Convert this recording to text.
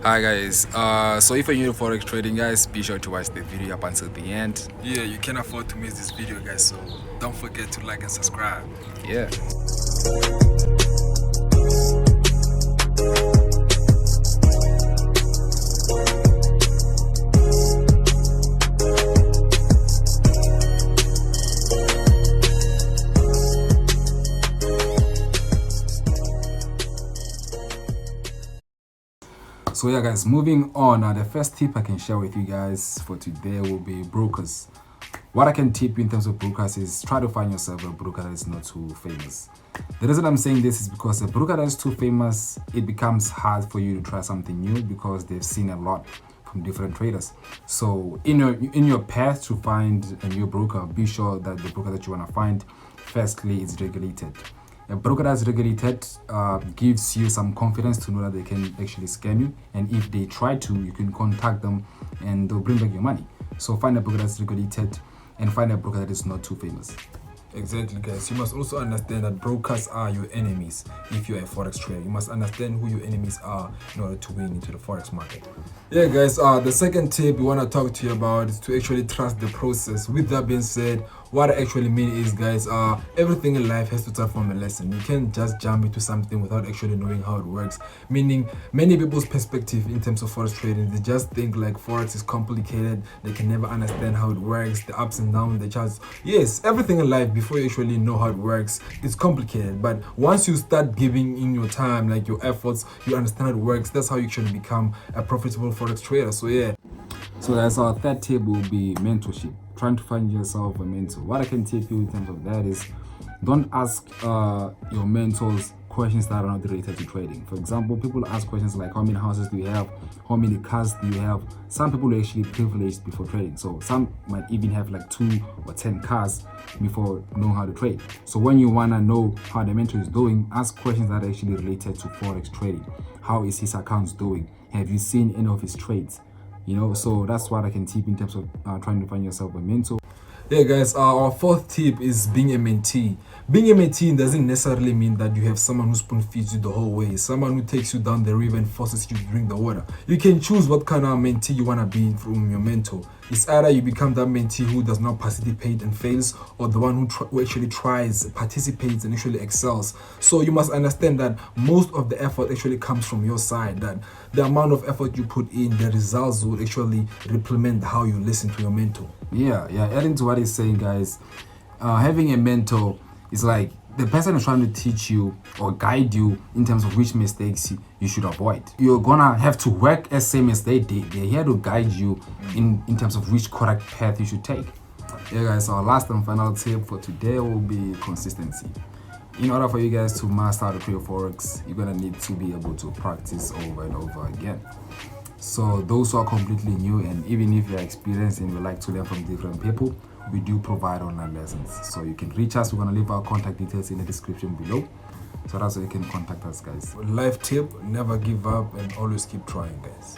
Hi guys, so if you're new to forex trading, guys, be sure to watch the video up until the end. Yeah, you can't afford to miss this video, guys, so don't forget to like and subscribe. Yeah. So yeah guys, moving on, the first tip I can share with you guys for today will be brokers. What I can tip you in terms of brokers is try to find yourself a broker that is not too famous. The reason I'm saying this is because a broker that is too famous, it becomes hard for you to try something new because they've seen a lot from different traders. So in your path to find a new broker, be sure that the broker that you want to find, firstly, is regulated. A broker that's regulated gives you some confidence to know that they can actually scam you, and if they try to, you can contact them and they'll bring back your money. So find a broker that's regulated and find a broker that is not too famous. Exactly, guys. You must also understand that brokers are your enemies. If you're a forex trader, you must understand who your enemies are in order to win into the forex market. Yeah, guys, the second tip we want to talk to you about is to actually trust the process. With that being said, what I actually mean is, guys, everything in life has to start from a lesson. You can't just jump into something without actually knowing how it works. Meaning, many people's perspective in terms of forex trading, they just think like forex is complicated. They can never understand how it works, the ups and downs, the charts. Yes, everything in life, before you actually know how it works, it's complicated. But once you start giving in your time, like your efforts, you understand how it works. That's how you actually become a profitable forex trader. So yeah. So that's our third tip will be mentorship. Trying to find yourself a mentor. What I can tip you in terms of that is don't ask your mentors questions that are not related to trading. For example, people ask questions like how many houses do you have, how many cars do you have. Some people are actually privileged before trading, so some might even have like 2 or 10 cars before knowing how to trade. So when you want to know how the mentor is doing, ask questions that are actually related to forex trading. How is his accounts doing? Have you seen any of his trades? You know, so that's what I can tip in terms of trying to find yourself a mentor. Yeah, guys, our fourth tip is being a mentee. Being a mentee doesn't necessarily mean that you have someone who spoon feeds you the whole way, someone who takes you down the river and forces you to drink the water. You can choose what kind of mentee you want to be from your mentor. It's either you become that mentee who does not participate and fails, or the one who actually tries, participates, and actually excels. So you must understand that most of the effort actually comes from your side, that the amount of effort you put in, the results will actually replement how you listen to your mentor. Yeah, adding to what he's saying, guys, having a mentor is like the person is trying to teach you or guide you in terms of which mistakes you should avoid. You're gonna have to work as same as they did. They're here to guide you in terms of which correct path you should take. Yeah, guys, our last and final tip for today will be consistency. In order for you guys to master how to trade forex, you're gonna need to be able to practice over and over again. So those who are completely new, and even if you're experienced and you like to learn from different people, we do provide online lessons. So you can reach us. We're going to leave our contact details in the description below, so that's how you can contact us, guys. Life tip: never give up and always keep trying, guys.